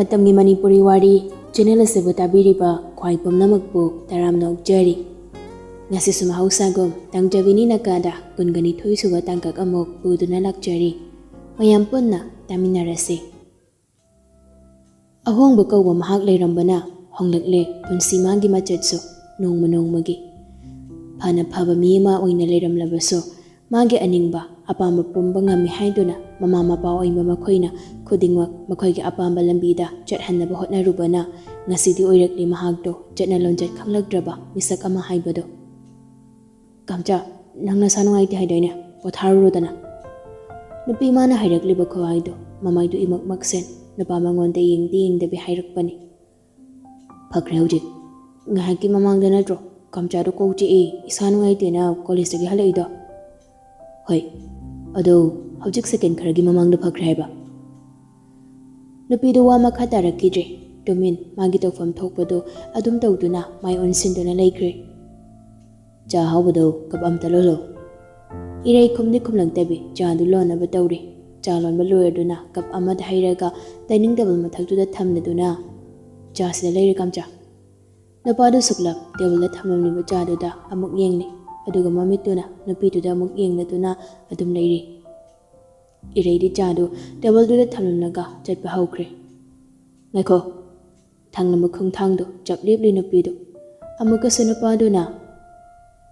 Matamgi Manipuri Wari channel asibu tabiriba khwai pumnamakpu taramna ukjari. Ngasi sumahusagum Tangjabini Nakada kungani thoisuba tangkak amok puduna lakjari. Mayam punna taminarasi. Ahongba kauba mahak leirambana honglakle punsi magi machatso nongmagi. Phana phaba mi ama oina leiramlabaso magi aningba apamba pumba ngami haiduna mama mapa oinba makhoina khudingwak makhoigi apamba lambida chathanaba hotnarubana ngasidi oirakli mahakdo chatna lonjat khanglakdraba misak ama haibado. Kamcha nangna sanungaiti haidaina potharurudana. Nupi mana hairakliba khawaido mamaidu imak maksen napa mangonda yingdabi hairakpani. Phakre hojik ngahaki mamangda natro kamchado kouchi isanungaitena college dagi halaido. Hoi ado hojik second kharagi mamangda phakre haiba. Nupido wa makha tarakidre tumin magi tawfam thokpado adum tawduna mai onsinduna leikre. Cha hawbado kap amta lolo. Irei khumni khumlangtabi cha du lonaba tawri. Cha lonba loyaduna kap amad hairaga dining table mathaktuda thamnaduna cha sida leire kamcha. Napadu suklap table thamlamniba cha duda amuk yengni aduga mamituna napituda amuk yengnaduna adum leiri. Irei di cha du table duda thamlamnaga chatpa hawkre. Ngaikho thangnamba khungthangdo chaplipli napidu amuka sunapaduna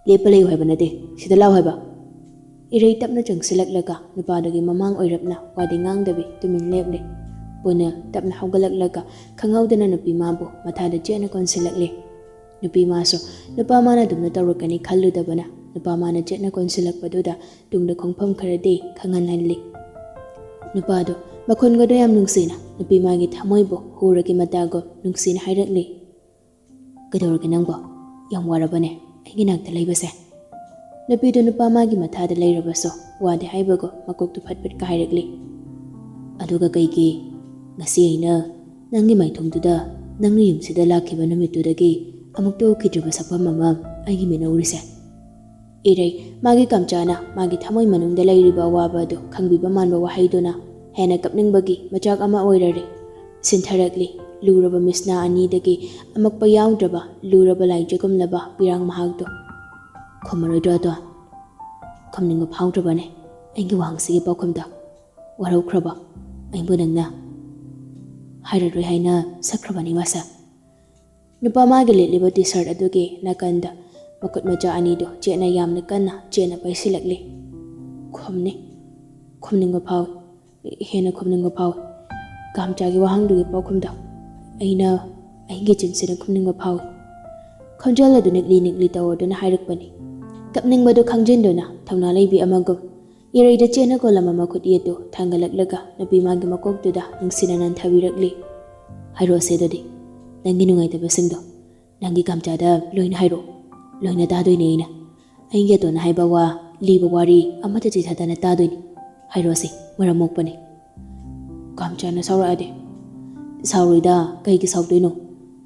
lepa lay hoiba nade sida law hoiba. Irei tapna changsilaklaga nupadagi mamang oirapna wadi ngangdabi tumin leple puna tapna hawgalaklaga khangawdana nupi mabu mathada chena konsilakle. Nupi maso nupa mana dumna tawrakani khalludabana nupa mana chena konsilakpaduda tungda khongpham kharade khanganhanli. Nupado makhongado yam nungsina nupi magi thamoibo huragi matago nungsina hairakli. Kadawraga nangbo yam warabane aigi nakta leibase. Nupido nupa magi mathada leirabaso wadi haibago makoktu phatpat ka hairakli. Aduga kaigi ngasi aina nangi maithongduda nangni yumsida lakhiba numitudagi amukto khidruba sakpam mama aigi minaurise. Irei magi kamchana magi thamoi manungda leiriba wabado khangbiba manba wahaiduna hena kapningbagi machak ama oirare sintharakli luraba misna anidagi amakpa yaudraba luraba laijagumlaba pirang mahagdo. Khomarodra to khamninga phawdrabane aigi wangsigi pakhumda waraukraba aimbu nangna hairaroi haina sakrabani wasa. Nupa magi litliba t-shirt adugi nakanda makut macha anido chena yamna kanna chena paisilakli. Khomninga phaw hena khomninga phaw kamchagi wahangdugi pakhumda aina aigi chinsina khomninga phaw khonjala du nikli tawduna hairakpani. Kapningbado khangjinduna thangna leibi amagum ireida chena kolama makut yeto thangalaklaga napi magi makoktuda nungsina nan thabirakli. Hairo sedodi nangi nungaitaba singdo nangi kamchada loina hairo loina tadoine ina ainge to na haiba wa liba wari amata chithadana tadoine hairo se maramokpani. Kamchana saurade sauroida kaigi saudoino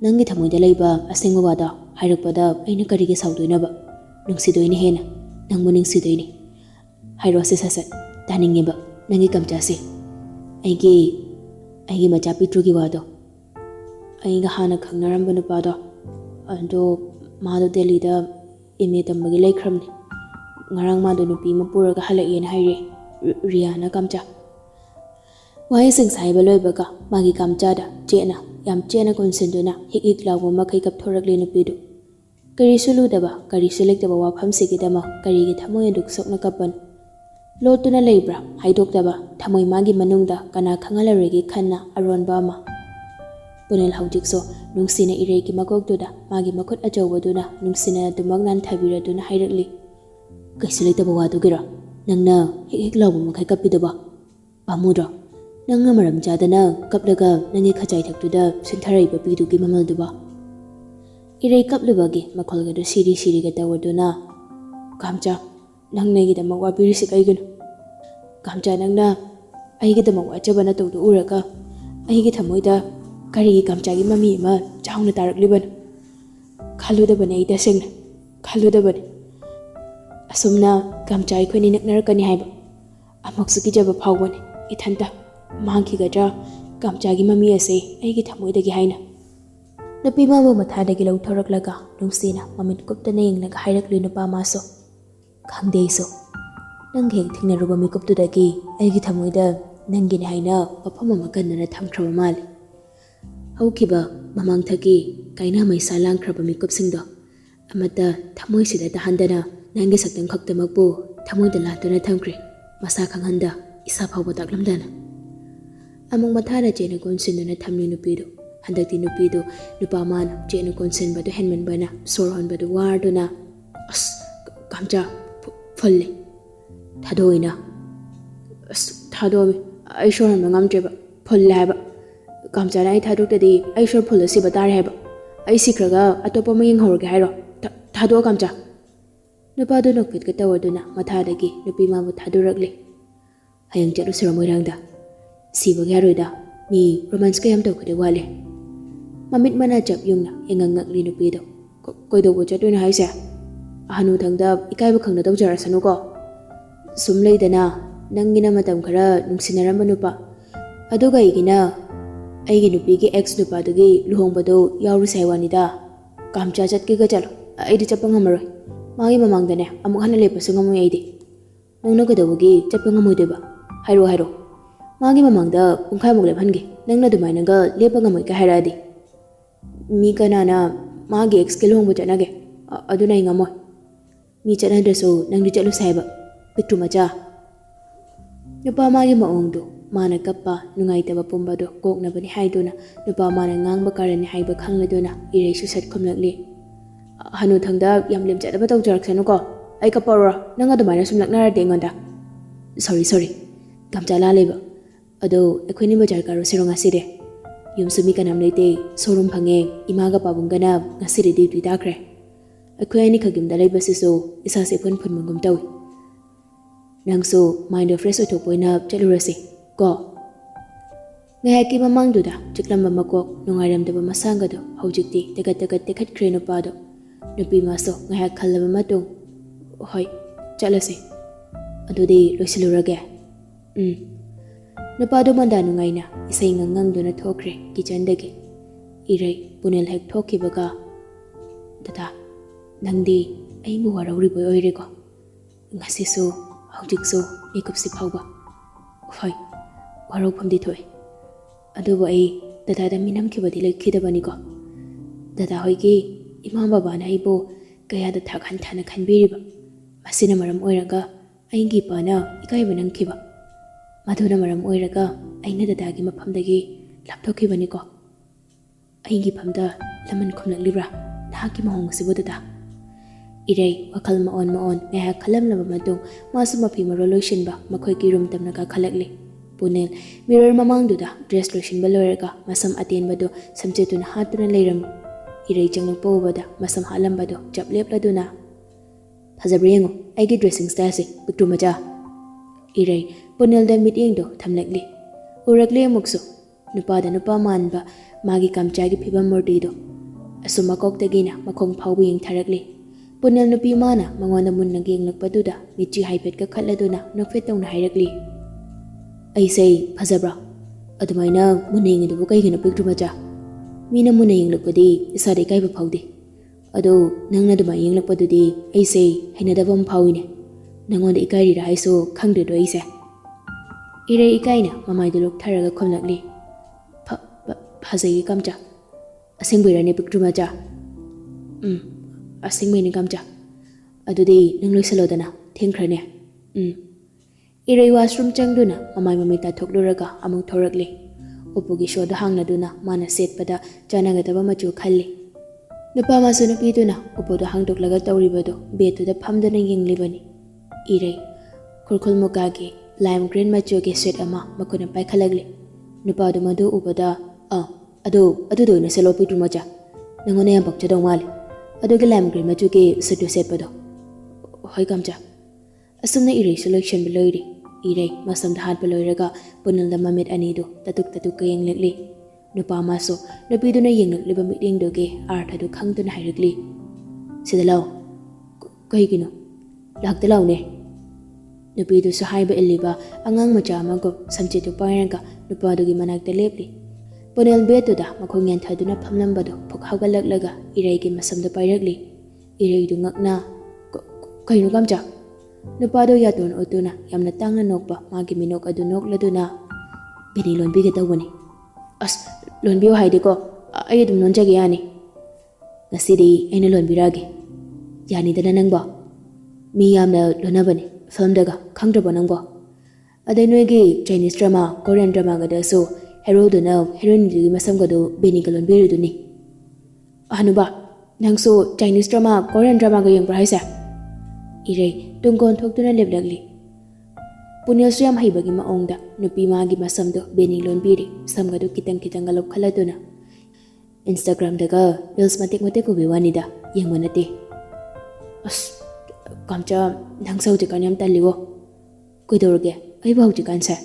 nangi thamoida leiba asengba wada hairakpada aina karige saudoinaba nungsidoine hena nangmu ningsidoine hairo se sasat taningeba nangi kamchase aigi macha pitrugi wado aiga hana khangnaramba nupado ado mado Delhi da MA tambagi laikramni ngarang mado nupi mapuraga halakyen haire Riana kamcha. Wai sing saiba loibaga magi kamcha da chena yam chena konsinduna hik lawo makai kap thorakle nupidu. Kari suludaba kari sulektaba wafam sigidama kari gi thamoy duk sokna kapan. Lotuna leibra haidokdaba thamoy magi manungda kana khangalaregi khanna aronba ma. Punil haujikso nungsina ireki makoktuda magi makut ajawduna nungsina dumagnan thabiraduna hairakli. Kaisulektaba wadugira nangna hik lawo makai kapidaba pamudra nangna maram chadana kaplaga nangi khachai thaktuda sintharaiba pidugi mamalduba. Irei kaplubagi makholgado siri ga tawaduna kamcha nangna gidamak wapirisi kaigunu. Kamcha nangna aigidamak wachabana tawdu uraka aigi thamoida karigi kamchagi mami ma chawna tarakliban khaludabane ida sengna khaludabane asumna kamcha ikhoni naknarakani haiba amaksu kijaba phawbane ithanta mangkhigadra Khumanchagi mami ase aigi thamoidagi haina. Nupi mabu mathadagi lautharaklaga nungsina mamit kuptana yenglaga hairakli nupa maso. Khangde iso. Nang hek thingnaruba mikuptudagi aigi thamoida nangini haina mafam ama kannana thamkhraba male. Haukiba mamangthagi kaina maisa langkhraba mikupsingdo amata thamoisida tahandana nangi saktang khaktamakbu thamoida latuna thamkre masa khanghanda isa phawba taklamdana. Among mathana chena konsinuna thamni nupido handakti nupido nupa man chena konsinbadu henmanbana sorhonbadu warduna as kamcha folle thadoina as thadomi ai sorhon ngamjeba folle haba kamcha nai thadoktadi ai sor folle siba tare haba ai sikraga atopa mayeng horge hairo thado kamcha nupado nokpit ka tawaduna mathadagi nupi mabu thadurakle hayang chatu siramoirangda siba garoida mi romance kayam tawkade wale mamit mana chap yungna engangakli nupido koidobo chatuna haise ahanu thangda ikaiba khangna tawjarasanu ko sumleidana nangina matam khara nungsinaramba nupa aduga igina aigi nupigi ex nupadagi luhongbado yawru saiwanida kamcha chatki ga chalo aidi chapang amaroi magi mamangdane amuk hana lepasu ngamoi aidi nangna koidobogi chapang amoideba hairo hairo magi mamangda pungkhai muk lephange nangna dumainaga lepa ngamoi ka hairadi mi kanana magi ex ke luhongbo chanage aduna ingamoi mi chanadrasu nangdi chatlu saiba pitru macha nupa magi maongdo mana kappa nungaitaba pumbado koknabani haiduna nupa mana ngangba karani haiba khangladuna ireisu sat khumlakli hanu thangda yamlem chadaba tawjaraksanu ko ai kapara nanga dumaina sumlaknara dengonda sorry kamchala leba ado ekhoni bajar karo sironga sire yumsumi kanam leite sorum phange imaga pabungana ngasiri duty dakre ekhoi ani khagimda leibasiso isase phun phunmangum tawi nangso mind fresh othokpoina chalurasi ko ngayaki mamangduda chiklamba makok nungairamdaba masangado hojikti tagat tekhatkre nupado nupi maso ngayak khallaba matung hoi chalase adudi loisilurage nupado manda nungaina isai ngangangduna thokre kitchendagi irei punel hek thokibaga dada nangdi aimu warauri boy oireko ngasisu hojiksu makeup si phawba hoi warofamdi thoi adubo ai dada da minam khibadi lekhidabani ko dada hoigi ima baba na ibo kaya da thakhan thana khanbiriba masina maram oiraga aingi pana ikai banang khiba madhuna maram oiraga aina dada gi maphamdagi lapthokhibani ko aingi phamda laman khumlaklibra nahaki mahong sibo dada irei wakal maon ngaya khalam laba matung masu mapi maro loishinba makhoi ki room tamna ka khalakli punel mirror mamangduda dress lotion baloraga masam atenbado samchetuna hatuna leiram irei changlak powbada masam halambado chaplepladuna phajabrengo aigi dressing style se piktu macha irei punel da meeting do thamlakli urakle mukso nupa manba magi kamchagi phibam mordi do asuma koktagina makhong phawbu yeng tharakli punel nupi mana mangona munna genglakpaduda michi haipet ka khalladuna nokfet tawna hairakli aisei phajabra adumaina muningi dubu kaigina piktu macha mina muna yenglakpadi isade kaiba phawde ado nangna duma yenglakpadudi aisei hainadabam phawine nangonda ikairi ra haiso khangde do aise ire ikaina mamai du lok tharaga khomlakli phajai kamcha asengboirane piktu macha asingmeni kamcha adudi nang loisalodana thengkhrane irei washroom changduna mamai mamita thokluraga amuk thorakli upugi shoda hangladuna mana setpada chanagadaba machu khalli nupa masu nupiduna upodo hangdoklaga tawribado betuda phamdana yenglibani irei khurkhul mukagi lime green machu ge set ama makuna paikhalagli nupado madu ubada adu doina selopi tumacha nangone yam bakchadong mali adugi lime green machu ge setu setpado hoi kamcha asumna irei selection beloiri irei masam dhat beloiraga punal da mamit anidu tatuk ka yenglekli nupa maso nupiduna yenglekliba meeting doge artha du khangduna hairikli sidalaw kahigino lakta lawne Nupidusu haiba illiba angang macha amago samchitu pairanga nupadugi manakta lepli. Punel betuda makhongen thaduna phamlambado phok hawgalaklaga Iraygi masamda pairagli. Iraydu ngakna kainu kamcha. Nupado yaton otuna yamna tangna nokba magi minok adu nokladuna bini lonbiga tawani. As lonbiyo haidiko ay dum nonjagi yani. Ngasidi ayna lonbiragi. Yani dana nangba. Mi yamna lonabani filmdaga khangdraba nangba. Aday noygi Chinese drama, Korean drama gada so hero duna heroine dugi masamgado bini ga lonbiriduni. Anuba nangso Chinese drama, Korean drama ga yang prahaisa. Iray tungkon thoktuna leblagli. Punil suyam haibagi maongda nupi magi masamdo beni lonbiri samgado kitang galop khaladuna. Instagram daga reels matik ko biwanida yang manate. As kamcha nangsau jikan yam taliwo. Kuidorge ay ba jikan sa.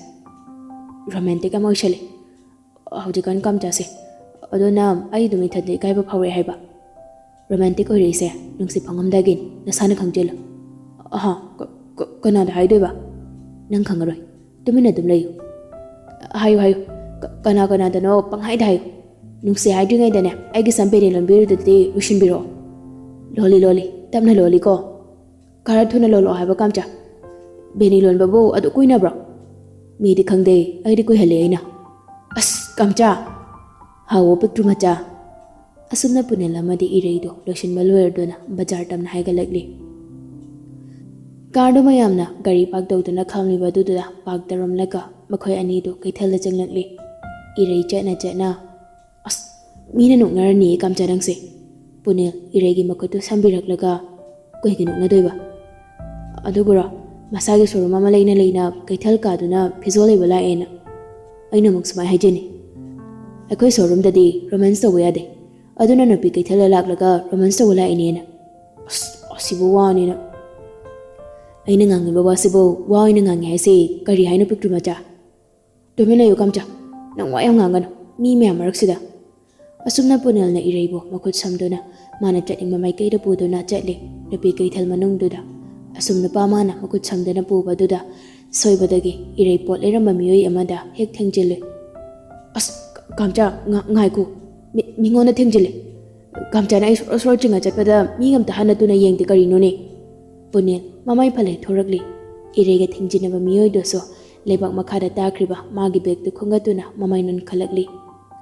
Romantic emotionally. Jikan kamcha se. Adona ay dumitad kay ba phawe haiba. Romantic oi se nungsi phangamdagin nasana khangjelo. Aha, kanada haidoi ba? Nang khangaroi. Tumina dum layo. Hayo. Kana dano panghaida hayo. Nungsi haidringai dane aigi sampeni lonbiru dati ushinbiro. Loli. Tamna loli ko. Karathuna lolo haiba kamcha. Beni lon babu adu kuina bro. Midi khangde aidi kui hale aina. As kamcha. Hawo pitru macha. Asumna punela madi iraido loshin malwerdona bajar tamna haiga lagli. Kardo mayamna gari park tawduna khamliba duda park taramlaga makhoi ani do kaithal la changlakli. Irai chana. As mina nungarani kamcha nangse. Punil iraygi makotu sambiraklaga koigi nungnadoiba. Adugura masagi soruma ma leina kaithal kaduna phizole bala ena. Aina muksmai haijeni. Akoi sorum dadi romance tawa yade. Aduna nupi kaithal laklaga romance tawa la inena. Asibu wani na. Aina ngangi baba sibo wa aina ngangi haise kari haina piktu macha. Domina yu kamcha. Nang wayang ngangano mi me amaraksida. Asumna punel na iraibo makut samduna mana chatting mamai kaida puduna chatle nupi kaithal manungduda. Asumna pamana makut samduna puba duda soibadagi irai pot leramba miyoi amada hek thengjile. As kamcha ngaiku mingona thengjile. Kamcha na isor chinga chatpada mi ngamta hanatuna yengti karino ne. Punel mamai phale thoragli irega thingjinaba miyoi doso lebak makhada takriba magi beg tu khongatuna mamai non khalakli.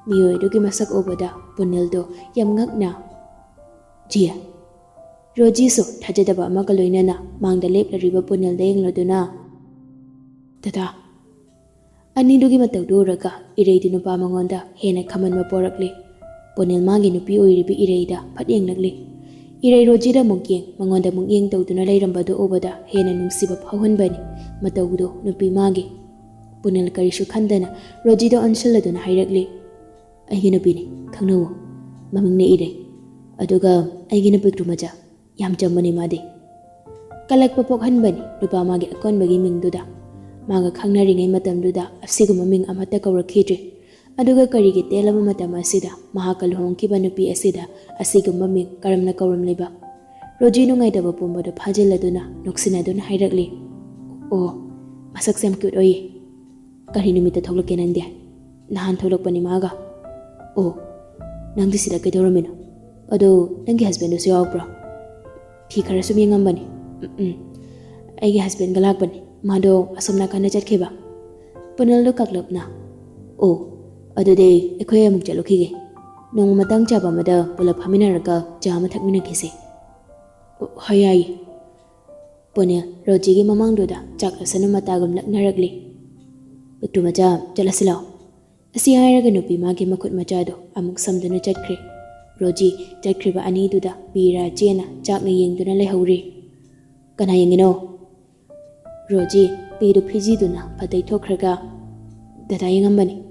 Miyoi dugi masak obada punel do yam ngakna. Jia. Roji so thajadaba amaka loinana mangda leplariba punel da yengloduna. Tata. Ani dugi matawduraga irei nupa mangonda hena khaman maporakli. Punel magi nupi oiribi ireida phatyenglakli. Irei rojida mugyeng mangonda mugyeng tawduna leirambado obada hena nungsiba phawhanbani matawdo nupi magi. Punel karishu khandana rojida ansaladuna hairakli. Aigi nupini khangnawo mamingne irei. Aduga aigi nupi krumaja yam chammani madi. Kalakpa pokhanbani nupa magi akonbagi mingduda. Maga khangnaringai matamduda asiguma ming amata kawrakhidri. Aduga karigi telaba matam asida mahakal hongkiba nupi asida asiguma ming karamna kawramliba. Roji nungaidaba pumbado phajiladuna noksinaduna hairakli. Oh, masak sem cute oye. Kari numita thoklake nangde. Nahan tholakpani maga. Oh, nangdi sida kaidoramino. Ado nangi husband usu yawbra. Phi khara sum yengambani. Aigi husband ga lakpani. Mado asomna kana chatkhiba. Punaldo kaklapna. Oh, adude ekhoy amuk chalokhige. Nong matang chaba mada pulap haminaraga jama thakminakise. Hayai. Punel Rojigi mamangduda chaklasana matagam laknaragli. Piktu macha chalasilao. Asi hairaga nupi magi makut machado amuk samduna chatkre. Roji chatkriba aniduda bira chena chakna yengduna lehauri. Kana yengino. Roji pidu phijiduna phatai thokraga dada yengambani.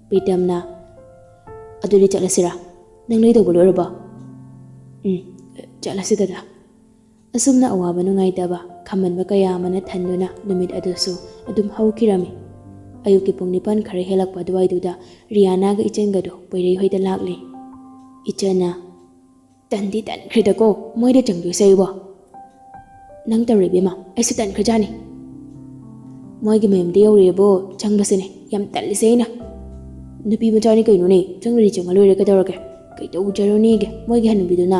Pitamna aduli chalasira. Nang leido boloraba. Chalasi dada. Asumna awaba nungaitaba khamanba kaya amana thanduna numit adusu adum haukirami. Ayuki pung 9 khare helakpa duwaiduda Riana ga ichengado poirei hoida lakli. Ichana tandi tan khridako moide changdu seibo. Nang tawribima aisu tan khrajani. ꯃꯣꯏꯒꯤ ꯃꯌꯨꯝꯗ ꯌꯧꯔꯦꯕꯣ ꯆꯪꯕꯁꯤꯅꯦ ꯌꯥꯝ ꯇꯜꯂꯤꯁꯦ ꯑꯩꯅ ꯅꯨꯄꯤ ꯃꯆꯥꯅꯤ ꯀꯩꯅꯣꯅꯦ ꯆꯪꯂꯗꯤ ꯆꯪꯉ ꯂꯣꯏꯔꯦ ꯀꯩꯗꯧꯔꯒꯦ ꯀꯩꯗꯧꯖꯔꯨꯅꯤꯒꯦ ꯃꯣꯏꯒꯤ ꯍꯟꯅꯨꯕꯤꯗꯨꯅ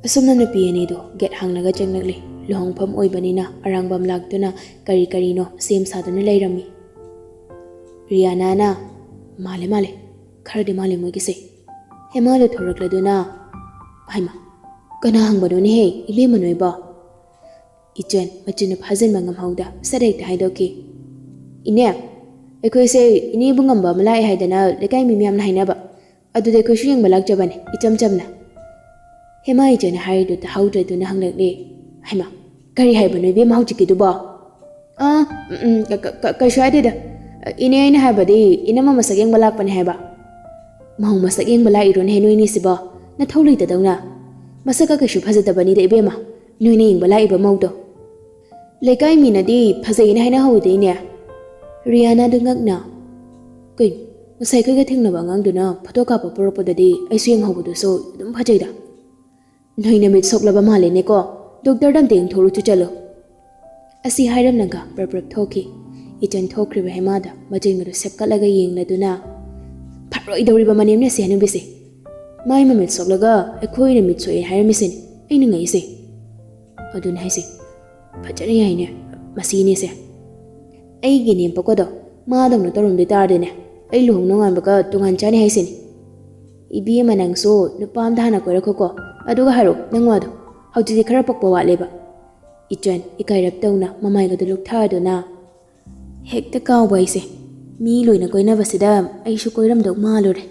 ꯑꯁꯨꯝꯅ ꯅꯨꯄꯤ ꯑꯅꯤꯗꯣ ꯒꯦꯠ ꯍꯥꯡꯂꯒ ꯆꯪꯂꯛꯂꯤ ꯂꯨꯍꯣꯡꯐꯝ ꯑꯣꯏꯕꯅꯤꯅ ꯑꯔꯥꯡꯕꯝ ꯂꯥꯛꯇꯨꯅ ꯀꯔꯤ ꯀꯔꯤꯅꯣ ꯁꯦꯝ ꯁꯥꯗꯨꯅ ꯂꯩꯔꯝꯃꯤ ꯔꯤꯌꯥꯅꯥꯅ ꯃꯥꯜꯂꯦ ꯈꯔꯗꯤ ꯃꯥꯜꯂꯦ ꯃꯣꯏꯒꯤꯁꯦ ꯍꯦꯃꯥꯗꯣ ꯊꯣꯔꯛꯂꯗꯨꯅ ꯍꯩꯃꯥ ꯀꯅꯥ ꯍꯪꯕꯅꯣꯅꯦꯍꯦ ꯏꯕꯦꯝꯃ ꯅꯣꯏꯕꯣ ꯏꯆꯟ ꯃꯆꯤꯟꯅ ꯐꯥꯖꯤꯟꯕ ꯉꯝꯍꯧꯗ ꯁꯠ ꯍꯦꯛꯇ ꯍꯥꯏꯗꯣꯛꯈꯤ ꯏꯅꯦ ꯑꯩꯈꯣꯏꯁꯦ ꯏꯅꯦꯕꯨ ꯉꯝꯕ ꯑꯃ ꯂꯥꯛꯑꯦ ꯍꯥꯏꯗꯅ ꯂꯩꯀꯥꯏ ꯃꯤ ꯃꯌꯥꯝꯅ ꯍꯥꯏꯅꯕ ꯑꯗꯨꯗ ꯑꯩꯈꯣꯏꯁꯨ ꯌꯦꯡꯕ ꯂꯥꯛꯆꯕꯅꯦ ꯏꯆꯝ ꯆꯝꯅ ꯍꯦꯃꯥ ꯏꯆꯟꯅ ꯍꯥꯏꯔꯤꯗꯨ ꯇꯥꯍꯧꯗ꯭ꯔꯗꯨꯅ ꯍꯪꯂꯛꯂꯦ ꯍꯩꯃꯥ ꯀꯔꯤ ꯍꯥꯏꯕꯅꯣ ꯏꯕꯦꯝꯃ ꯍꯧꯖꯤꯛꯀꯤꯗꯨꯕꯣ ꯀꯩꯁꯨ ꯍꯥꯏꯗꯦꯗ ꯏꯅꯦ ꯑꯩꯅ ꯍꯥꯏꯕꯗꯤ ꯏꯅꯝꯃ ꯃꯁꯛ ꯌꯦꯡꯕ ꯂꯥꯛꯄꯅꯦ ꯍꯥꯏꯕ ꯃꯧ ꯃꯁꯛ ꯌꯦꯡꯕ ꯂꯥꯛꯏꯔꯣꯅꯦ ꯅꯣꯏꯅꯤꯁꯤꯕꯣ ꯅꯊꯧ ꯂꯩꯇꯗꯧꯅ ꯃꯁꯛꯀ ꯀꯩꯁꯨ ꯐꯖꯗꯕꯅꯤꯗ ꯏꯕꯦꯝꯃ ꯅꯣꯏꯅ ꯌꯦꯡꯕ ꯂꯥꯛꯏꯕ ꯃꯧꯗꯣ ꯂꯩꯀꯥꯏ ꯃꯤꯅꯗꯤ ꯐꯖꯩꯅ ꯍꯥꯏꯅꯍꯧꯋꯤꯗ ꯏꯅꯦ ꯔꯤꯌꯥꯅꯥꯗꯨ ꯉꯛꯅ ꯀꯩꯅꯣ ꯉꯁꯥꯏ ꯑꯩꯈꯣꯏꯒ ꯊꯦꯡꯅꯕ ꯑꯉꯥꯡꯗꯨꯅ ꯐꯣꯇꯣ ꯀꯥꯞꯄ ꯄꯨꯔꯛꯄꯗꯗꯤ ꯑꯩꯁꯨ ꯌꯦꯡꯍꯧꯕꯗꯨꯁꯨ ꯑꯗꯨꯝ ꯐꯖꯩꯗ ꯅꯣꯏꯅ ꯃꯤꯠ ꯁꯣꯛꯂꯕ ꯃꯥꯜꯂꯦꯅꯦꯀꯣ ꯗꯣꯛꯇꯔꯗ ꯑꯝꯇ ꯌꯦꯡꯊꯣꯛꯎꯆꯣ ꯆꯠꯂꯣ ꯑꯁꯤ ꯍꯥꯏꯔꯝꯂꯒ ꯄ꯭ꯔꯞ ꯊꯣꯛꯈꯤ ꯏꯆꯟ ꯊꯣꯛꯈ꯭ꯔꯤꯕ ꯍꯦꯃꯥꯗ ꯃꯆꯤꯟꯒꯗꯨ ꯁꯦꯞꯀꯠꯂꯒ ꯌꯦꯡꯂꯗꯨꯅ ꯐꯔꯣꯏꯗꯧꯔꯤꯕ ꯃꯅꯦꯝꯅꯦ ꯁꯤ ꯍꯅꯨꯕꯤꯁꯦ ꯃꯥꯏ ꯃꯃꯤꯠ ꯁꯣꯛꯂꯒ ꯑꯩꯈꯣꯏꯅ ꯃꯤꯠ ꯁꯣꯛꯑꯦ ꯍꯥꯏꯔꯝꯃꯤꯁꯤꯅꯦ ꯑꯩꯅ ꯉꯛꯏꯁꯦ ꯑꯗꯨꯅ ꯍꯥꯏꯁꯦ ꯐꯖꯅ ꯌꯥꯏꯅꯦ ꯃꯁꯤꯅꯦꯁꯦ ꯑꯩꯒꯤ ꯅꯦꯝꯄꯣꯛꯀꯗꯣ ꯃꯥꯗꯧꯅ ꯇꯧꯔꯝꯗꯣꯏ ꯇꯥꯔꯗꯤꯅꯦ ꯑꯩ ꯂꯨꯍꯣꯡ ꯅꯣꯉꯥꯟꯕꯒ ꯇꯣꯉꯥꯟ ꯆꯥꯅꯤ ꯍꯥꯏꯁꯤꯅꯦ ꯏꯕꯦꯝꯃ ꯅꯪꯁꯨ ꯅꯨꯄꯥ ꯑꯝꯗ ꯍꯥꯟꯅ ꯀꯣꯏꯔꯛꯈꯣꯀꯣ ꯑꯗꯨꯒ ꯍꯥꯏꯔꯣ ꯅꯪ ꯋꯥꯗꯣ ꯍꯧꯖꯤꯛꯇꯤ ꯈꯔ ꯄꯛꯄ ꯋꯥꯠꯂꯦꯕ ꯏꯆꯟ ꯏꯀꯥꯏꯔꯞ ꯇꯧꯅ ꯃꯃꯥꯏꯒꯗꯨ ꯂꯨꯛꯊꯗꯨꯅ ꯍꯦꯛꯇ ꯀꯥꯎꯕ ꯑꯩꯁꯦ ꯃꯤ ꯂꯣꯏꯅ ꯀꯣꯏꯅꯕꯁꯤꯗ ꯑꯩꯁꯨ ꯀꯣꯏꯔꯝꯗꯧ ꯃꯥꯜꯂꯨꯔꯦ